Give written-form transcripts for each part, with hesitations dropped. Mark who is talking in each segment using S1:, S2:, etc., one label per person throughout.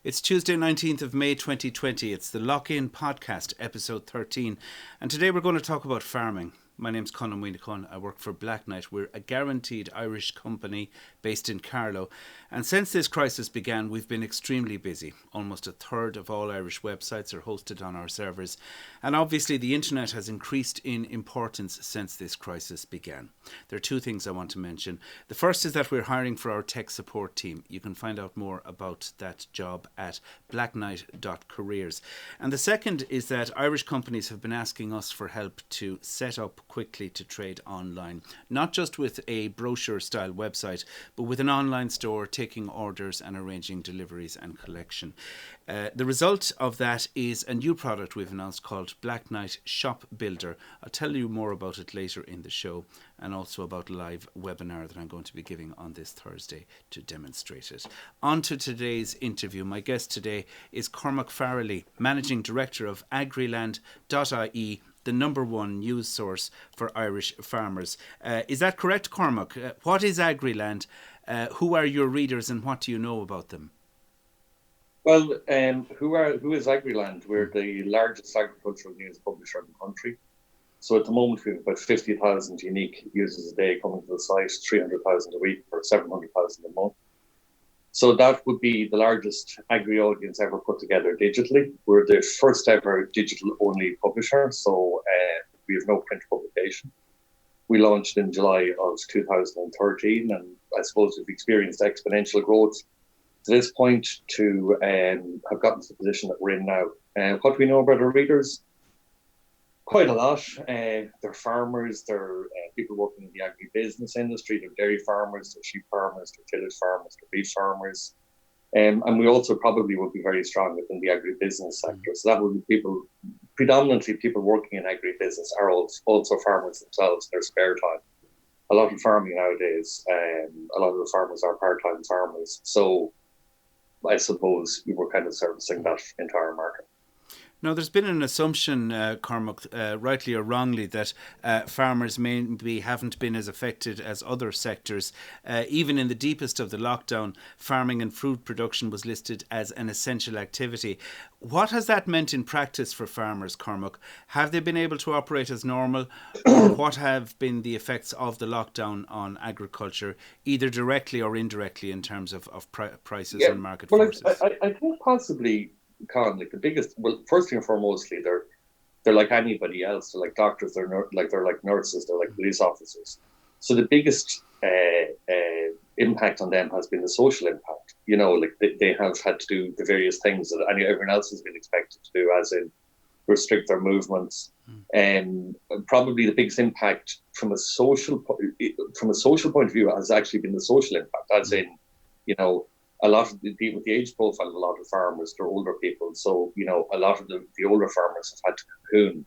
S1: It's Tuesday, 19th of May 2020. It's the Lock-In Podcast, episode 13. And today we're going to talk about farming. My name's Conor Winnicon. I work for Black Knight. We're a guaranteed Irish company based in Carlow. And since this crisis began, we've been extremely busy. Almost a third of all Irish websites are hosted on our servers. And obviously the internet has increased in importance since this crisis began. There are two things I want to mention. The first is that we're hiring for our tech support team. You can find out more about that job at blackknight.careers. And the second is that Irish companies have been asking us for help to set up quickly to trade online, not just with a brochure style website, but with an online store, taking orders and arranging deliveries and collection. The result of that is a new product we've announced called Black Knight Shop Builder. I'll tell you more about it later in the show, and also about a live webinar that I'm going to be giving on this Thursday to demonstrate it. On to today's interview. My guest today is Cormac Farrelly, Managing Director of Agriland.ie, the number one news source for Irish farmers. Is that correct, Cormac? What is Agriland? Who are your readers and what do you know about them?
S2: Well, who is Agriland? We're the largest agricultural news publisher in the country. So at the moment, we have about 50,000 unique users a day coming to the site, 300,000 a week or 700,000 a month. So that would be the largest agri audience ever put together digitally. We're the first ever digital-only publisher, so we have no print publication. We launched in July of 2013, and I suppose we've experienced exponential growth to this point to have gotten to the position that we're in now. What do we know about our readers? Quite a lot. They're farmers, they're people working in the agri-business industry, they're dairy farmers, they're sheep farmers, they're tillage farmers, they're beef farmers. And we also probably would be very strong within the agri-business sector. So that would be people, predominantly people working in agri-business are also farmers themselves in their spare time. A lot of farming nowadays, a lot of the farmers are part-time farmers. So I suppose we were kind of servicing that entire market.
S1: Now, there's been an assumption, Cormac, rightly or wrongly, that farmers maybe haven't been as affected as other sectors. Even in the deepest of the lockdown, farming and food production was listed as an essential activity. What has that meant in practice for farmers, Cormac? Have they been able to operate as normal? Or what have been the effects of the lockdown on agriculture, either directly or indirectly in terms of prices and market forces?
S2: I think possibly, Con, like the biggest, well, first and foremostly, they're like anybody else. They're like doctors. They're like nurses. They're like police officers. So the biggest impact on them has been the social impact. You know, like they have had to do the various things that everyone else has been expected to do, as in restrict their movements. And probably the biggest impact from a social point of view has actually been the social impact, as in, you know, a lot of the people with the age profile, a lot of farmers, they're older people. So, you know, a lot of the older farmers have had to cocoon,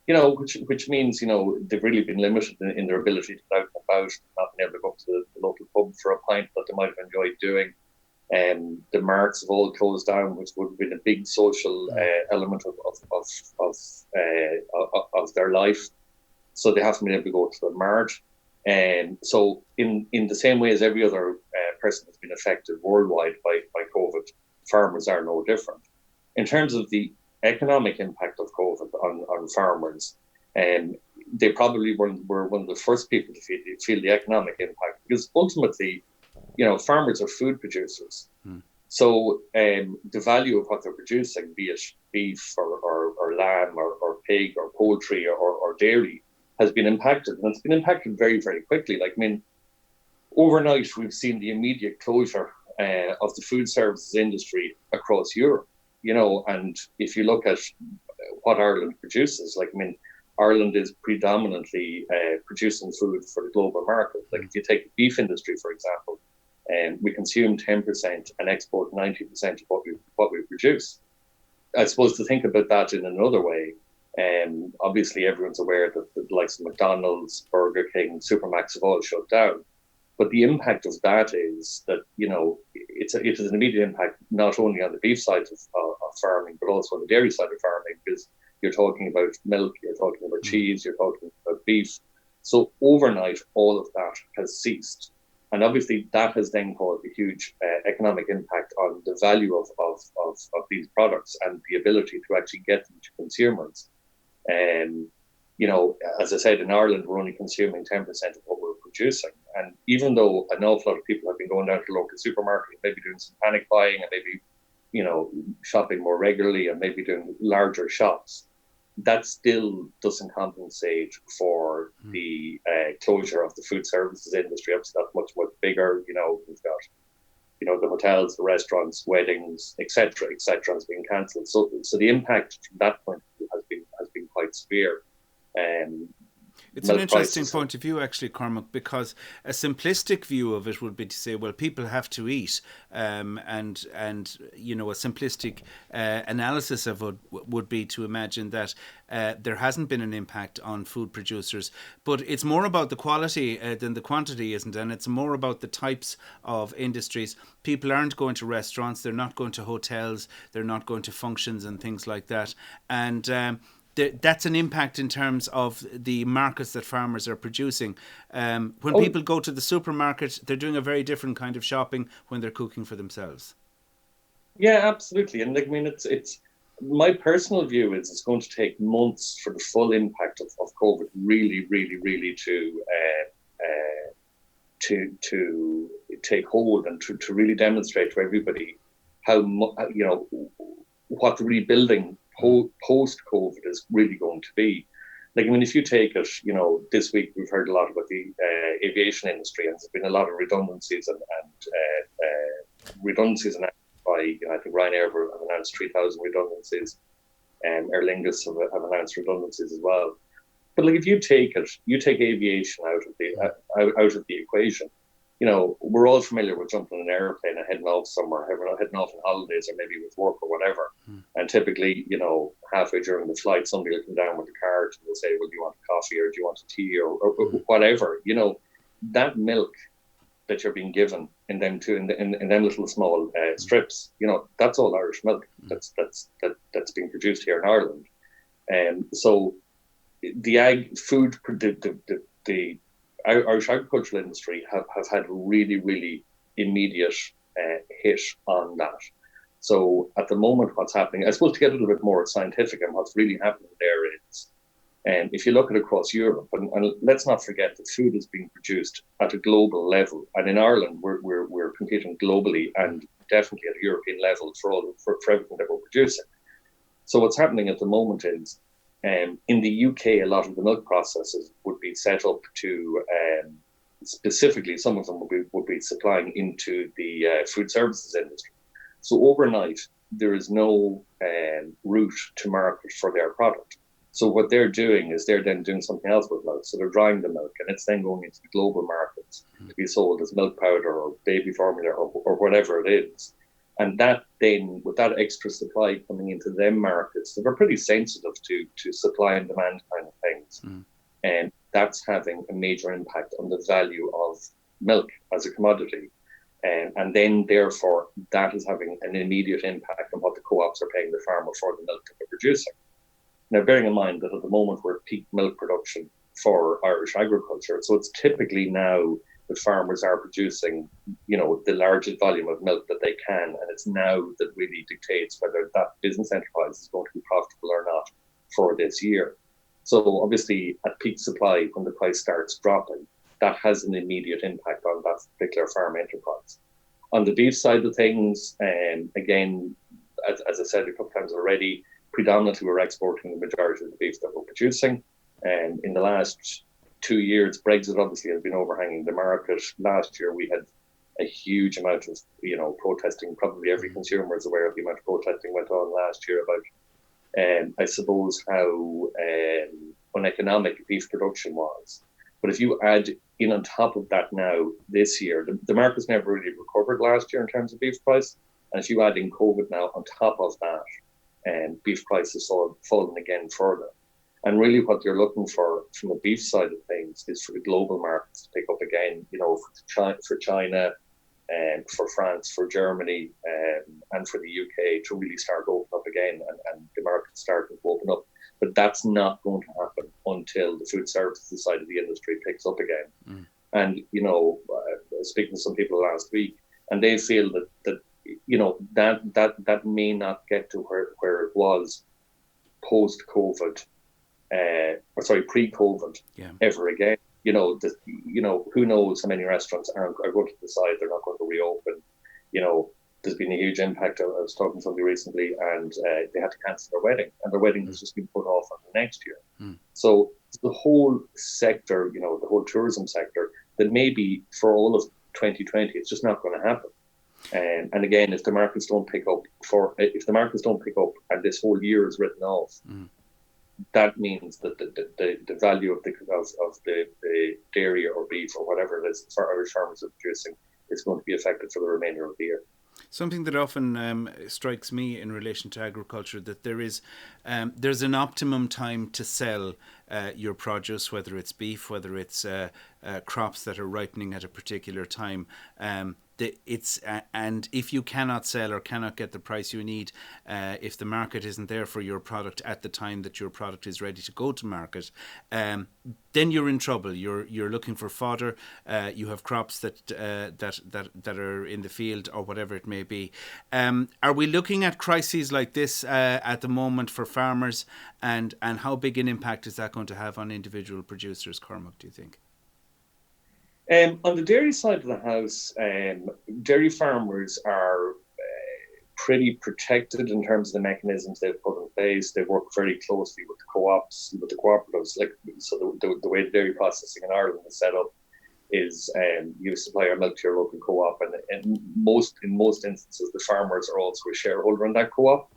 S2: you know, which means, you know, they've really been limited in their ability to go out and about, not being able to go to the local pub for a pint that they might have enjoyed doing. The marts have all closed down, which would have been a big social element of their life. So they haven't been able to go to the mart. And so in the same way as every other person has been affected worldwide by COVID, farmers are no different. In terms of the economic impact of COVID on farmers, they probably were one of the first people to feel the economic impact, because ultimately, you know, farmers are food producers. So the value of what they're producing, be it beef or lamb or pig or poultry or dairy, has been impacted, and it's been impacted very, very quickly. Like, I mean, overnight we've seen the immediate closure of the food services industry across Europe. You know, and if you look at what Ireland produces, like, I mean, Ireland is predominantly producing food for the global market. Like, if you take the beef industry, for example, we consume 10% and export 90% of what we produce. I suppose to think about that in another way, obviously everyone's aware that the likes of McDonald's, Burger King, Supermacs have all shut down. But the impact of that is that, you know, it is an immediate impact not only on the beef side of farming, but also on the dairy side of farming, because you're talking about milk, you're talking about cheese, you're talking about beef. So overnight, all of that has ceased. And obviously that has then caused a huge economic impact on the value of these products and the ability to actually get them to consumers. And, as I said, in Ireland, we're only consuming 10% of what we're producing. And even though an awful lot of people have been going down to the local supermarket, maybe doing some panic buying and maybe, shopping more regularly and maybe doing larger shops, that still doesn't compensate for the closure of the food services industry. Obviously, that's much, much bigger. We've got, the hotels, the restaurants, weddings, etc., has been cancelled. So the impact from that point of view has been quite severe.
S1: It's an interesting point of view, actually, Cormac, because a simplistic view of it would be to say, well, people have to eat, and a simplistic analysis of it would be to imagine that there hasn't been an impact on food producers, but it's more about the quality than the quantity, isn't it? And it's more about the types of industries. People aren't going to restaurants, they're not going to hotels, they're not going to functions and things like that, and that's an impact in terms of the markets that farmers are producing. When people go to the supermarket, they're doing a very different kind of shopping when they're cooking for themselves.
S2: Yeah, absolutely. And it's my personal view is it's going to take months for the full impact of COVID really, really, really to take hold and to really demonstrate to everybody how what the rebuilding post-COVID is really going to be. If you take it, this week we've heard a lot about the aviation industry, and there's been a lot of redundancies and redundancies announced by, I think Ryanair have announced 3,000 redundancies, and Aer Lingus have announced redundancies as well. But if you take aviation out of the equation, we're all familiar with jumping on an airplane and heading off somewhere, heading off on holidays or maybe with work or whatever. And typically, halfway during the flight, somebody will come down with a card and they'll say, well, do you want a coffee or do you want a tea or whatever? That milk that you're being given in them little small strips, that's all Irish milk that's being produced here in Ireland. And so the Irish agricultural industry have had a really, really immediate hit on that. So at the moment, what's happening, I suppose to get a little bit more scientific, and what's really happening there is, if you look at across Europe, and let's not forget that food is being produced at a global level, and in Ireland we're competing globally and definitely at a European level for everything that we're producing. So what's happening at the moment is, in the UK, a lot of the milk processes would be set up to, specifically, some of them would be supplying into the food services industry. So overnight, there is no route to market for their product. So what they're doing is they're then doing something else with milk. So they're drying the milk, and it's then going into the global markets to be sold as milk powder or baby formula or whatever it is. And that then, with that extra supply coming into them markets that are pretty sensitive to supply and demand kind of things, and that's having a major impact on the value of milk as a commodity. And then, therefore, that is having an immediate impact on what the co-ops are paying the farmer for the milk that they're producing. Now, bearing in mind that at the moment we're at peak milk production for Irish agriculture, so it's typically now that farmers are producing, the largest volume of milk that they can, and it's now that really dictates whether that business enterprise is going to be profitable or not for this year. So obviously, at peak supply, when the price starts dropping, that has an immediate impact on that particular farm enterprise. On the beef side of things, again, as I said a couple of times already, predominantly we're exporting the majority of the beef that we're producing. And in the last 2 years, Brexit obviously has been overhanging the market. Last year, we had a huge amount of, protesting. Probably every consumer is aware of the amount of protesting went on last year about, I suppose, how uneconomic beef production was. But if you add in on top of that now, this year, the market's never really recovered last year in terms of beef price. And if you add in COVID now on top of that, beef prices fallen again further. And really what you're looking for from the beef side of things is for the global markets to pick up again, for China, and for France, for Germany, and for the UK to really start opening up again and the market starting to open up. But that's not going to happen until the food services side of the industry picks up again. And, was speaking to some people last week, and they feel that that may not get to where it was post-COVID, pre-COVID, ever again. Who knows how many restaurants are going to decide they're not going to reopen. There's been a huge impact. I was talking to somebody recently, and they had to cancel their wedding, and their wedding has just been put off until next year. So the whole sector, the whole tourism sector, that maybe for all of 2020, it's just not going to happen. And again, if the markets don't pick up, and this whole year is written off, that means that the value of the dairy or beef or whatever it is for Irish farmers are producing is going to be affected for the remainder of the year.
S1: Something that often strikes me in relation to agriculture, that there's an optimum time to sell your produce, whether it's beef, whether it's crops that are ripening at a particular time. And if you cannot sell or cannot get the price you need, if the market isn't there for your product at the time that your product is ready to go to market, then you're in trouble. You're looking for fodder. You have crops that are in the field or whatever it may be. Are we looking at crises like this at the moment for farmers, and how big an impact is that going to have on individual producers, Cormac, do you think?
S2: On the dairy side of the house, dairy farmers are pretty protected in terms of the mechanisms they've put in place. They work very closely with the co-ops, with the cooperatives. So the way the dairy processing in Ireland is set up is you supply your milk to your local co-op, and in most instances the farmers are also a shareholder in that co-op.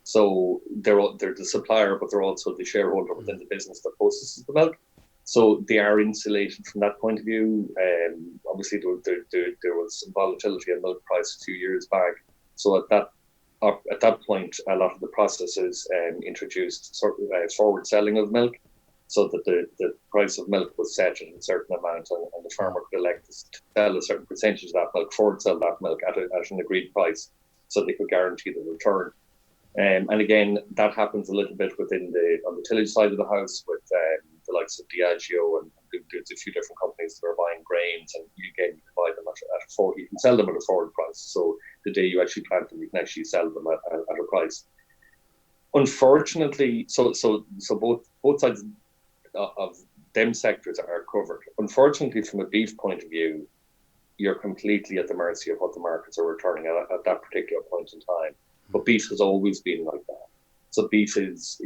S2: So they're the supplier, but they're also the shareholder within the business that processes the milk. So they are insulated from that point of view. Obviously, there was some volatility in milk price a few years back. So at that point, a lot of the processors introduced forward selling of milk, so that the price of milk was set at a certain amount, and the farmer could elect to sell a certain percentage of that milk, forward sell that milk at an agreed price, so they could guarantee the return. And again, that happens a little bit on the tillage side of the house with the likes of Diageo, and there's a few different companies that are buying grains, and you can buy them at a forward. You can sell them at a forward price. So the day you actually plant them, you can actually sell them at a price. Unfortunately, so both sides of them sectors are covered. Unfortunately, from a beef point of view, you're completely at the mercy of what the markets are returning at that particular point in time. But beef has always been like that. So beef is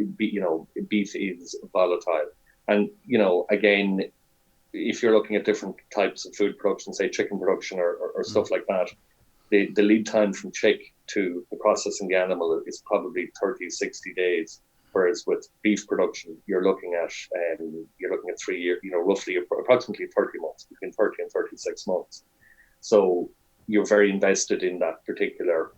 S2: volatile. And, again, if you're looking at different types of food production, say chicken production or stuff like that, the lead time from chick to the processing the animal is probably 30, 60 days. Whereas with beef production, you're looking at 3 years, roughly approximately 30 months, between 30 and 36 months. So you're very invested in that particular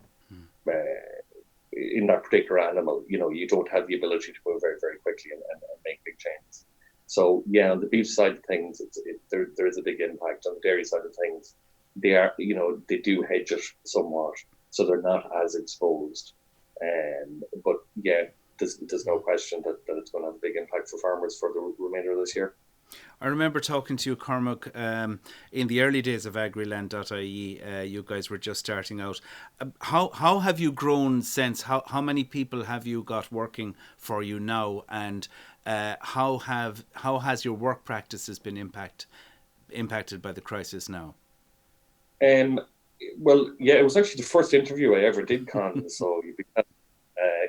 S2: animal. You don't have the ability to move very, very quickly and make big changes. So on the beef side of things, there is a big impact. On the dairy side of things, they do hedge it somewhat, so they're not as exposed. But there's no question that it's going to have a big impact for farmers for the remainder of this year.
S1: I remember talking to you, Cormac, in the early days of agriland.ie. You guys were just starting out. How have you grown since? How many people have you got working for you now? And how has your work practices been impacted by the crisis now?
S2: Well, it was actually the first interview I ever did, Con. So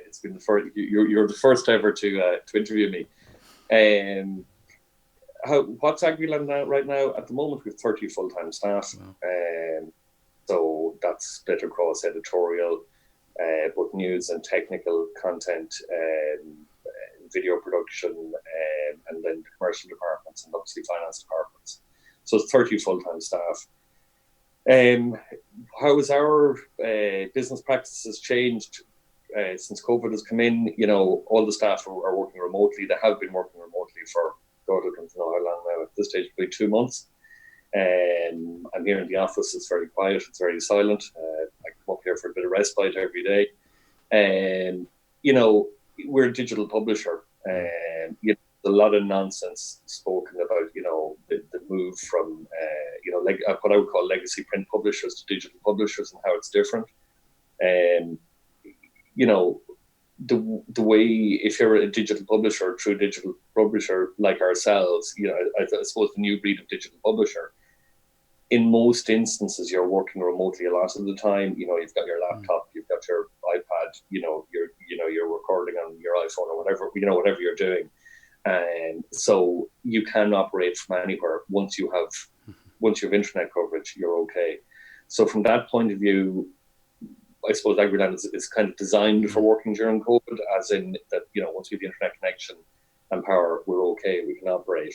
S2: it's been the first. You're the first ever to interview me. What's Agriland right now? At the moment, we have 30 full-time staff. Wow. So that's split across editorial, both news and technical content, video production, and then commercial departments and obviously finance departments. So it's 30 full-time staff. How has our business practices changed since COVID has come in? All the staff are working remotely. They have been working remotely for, God, I don't know how long now. At this stage, probably 2 months. I'm here in the office. It's very quiet. It's very silent. I come up here for a bit of respite every day. We're a digital publisher. A lot of nonsense spoken about, the move from, what I would call legacy print publishers to digital publishers and how it's different. You know, the way, if you're a digital publisher, a true digital publisher like ourselves, you know, I suppose the new breed of digital publisher, in most instances, you're working remotely a lot of the time. You know, you've got your laptop, you've got your iPad, you know, you're recording on your iPhone or whatever, you know, whatever you're doing. And so you can operate from anywhere. Once you have internet coverage, you're okay. So from that point of view, I suppose Agriland is kind of designed for working during COVID, as in that, you know, once we have the internet connection and power, we're okay, we can operate.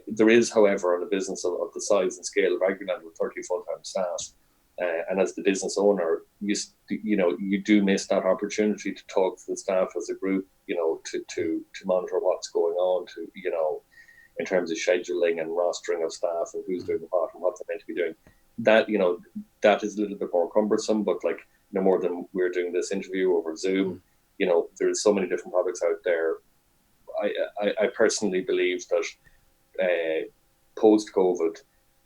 S2: There is, however, on a business of the size and scale of Agriland with 30 full-time staff, and as the business owner, you do miss that opportunity to talk to the staff as a group, you know, to monitor what's going on, to, you know, in terms of scheduling and rostering of staff and who's doing what and what they're meant to be doing. That, you know, that is a little bit more cumbersome, but like, no more than we're doing this interview over Zoom, you know, there's so many different products out there. I personally believe that post-COVID,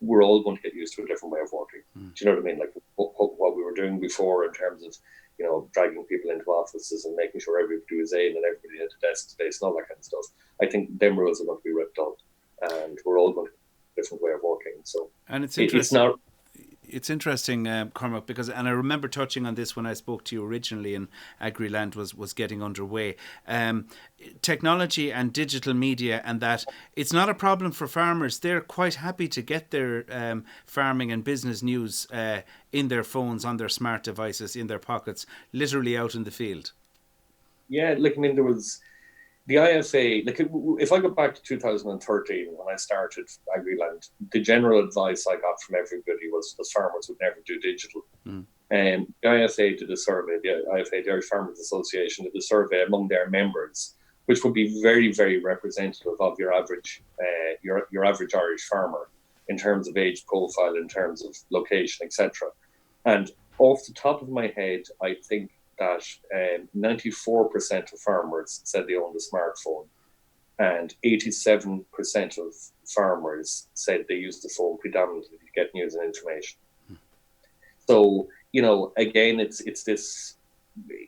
S2: we're all going to get used to a different way of working. Do you know what I mean? Like what we were doing before in terms of, you know, dragging people into offices and making sure everybody was in and everybody had a desk space and all that kind of stuff. I think them rules are going to be ripped up, and we're all going to get a different way of working. So,
S1: and it's interesting.
S2: It's not.
S1: It's interesting, Cormac, because, and I remember touching on this when I spoke to you originally and Agriland was getting underway. Technology and digital media, and that it's not a problem for farmers. They're quite happy to get their farming and business news in their phones, on their smart devices, in their pockets, literally out in the field.
S2: Yeah, like, I mean, there was the IFA, like, if I go back to 2013 when I started Agriland, the general advice I got from everybody was farmers would never do digital. And the IFA did a survey, the IFA, the Irish Farmers Association, did a survey among their members, which would be very, very representative of your average Irish farmer in terms of age profile, in terms of location, etc. And off the top of my head, I think that 94% of farmers said they owned a smartphone, and 87% of farmers said they used the phone predominantly to get news and information. So, you know, again, it's this,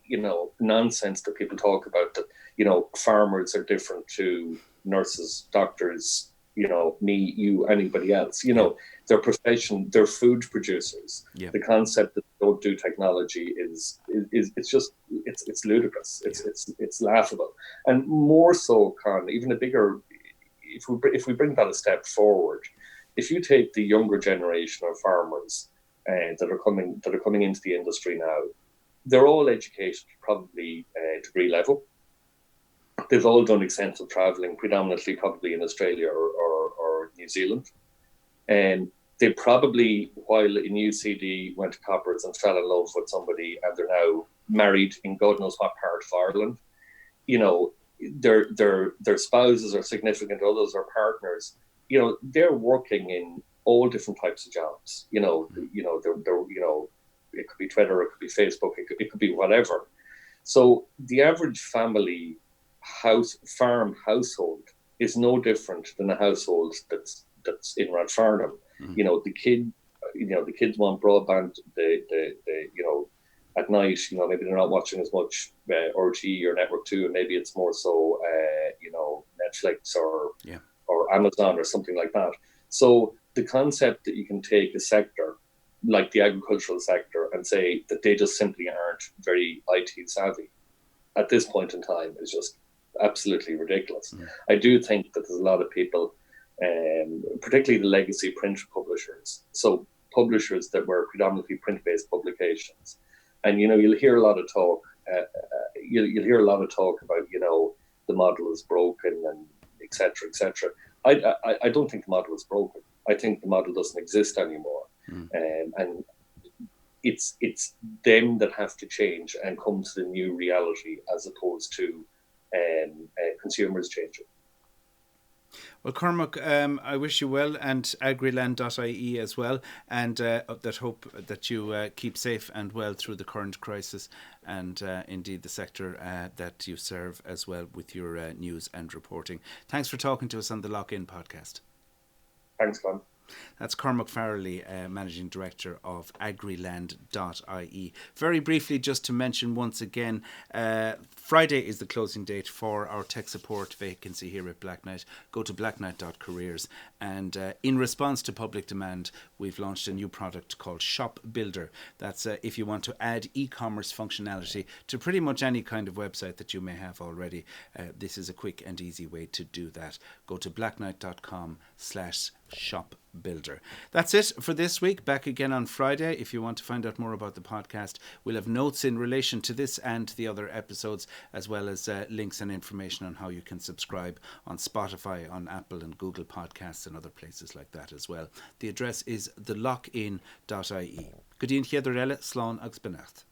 S2: you know, nonsense that people talk about, that, you know, farmers are different to nurses, doctors, you know, me, you, anybody else. You know, their profession, they're food producers.
S1: Yeah.
S2: The concept that they don't do technology is it's just it's ludicrous. It's laughable. And more so, Con, even a bigger, if we bring that a step forward, if you take the younger generation of farmers that are coming into the industry now, they're all educated probably degree level. They've all done extensive travelling, predominantly probably in Australia or New Zealand. And they probably, while in UCD, went to Coppers and fell in love with somebody, and they're now married in God knows what part of Ireland. You know, their spouses or significant others or partners, you know, they're working in all different types of jobs. You know, they're you know, it could be Twitter, it could be Facebook, it could be whatever. So the average family farm household is no different than a household that's in Radfarnham. You know, the kids want broadband. They you know, at night, you know, maybe they're not watching as much RTE or Network 2, and maybe it's more so you know, Netflix or Amazon or something like that. So the concept that you can take a sector like the agricultural sector and say that they just simply aren't very IT savvy at this point in time is just absolutely ridiculous. I do think that there's a lot of people, particularly the legacy print publishers, so publishers that were predominantly print-based publications, and you know, you'll hear a lot of talk. You'll hear a lot of talk about, you know, the model is broken and etc. etc. I don't think the model is broken. I think the model doesn't exist anymore, and it's them that have to change and come to the new reality as opposed to consumers changing.
S1: Well, Cormac, I wish you well, and agriland.ie as well, and that hope that you keep safe and well through the current crisis, and indeed the sector that you serve as well with your news and reporting. Thanks for talking to us on the Lock In podcast.
S2: Thanks, Con.
S1: That's Cormac Farrelly, Managing Director of Agriland.ie. Very briefly, just to mention once again, Friday is the closing date for our tech support vacancy here at Black Knight. Go to blackknight.careers, and in response to public demand, we've launched a new product called Shop Builder. That's if you want to add e-commerce functionality to pretty much any kind of website that you may have already. This is a quick and easy way to do that. Go to blackknight.com/shop builder. That's it for this week. Back again on Friday. If you want to find out more about the podcast, we'll have notes in relation to this and the other episodes, as well as links and information on how you can subscribe on Spotify, on Apple and Google Podcasts and other places like that as well. The address is thelockin.ie. Good evening, Heather Ella, Slán agus Benacht.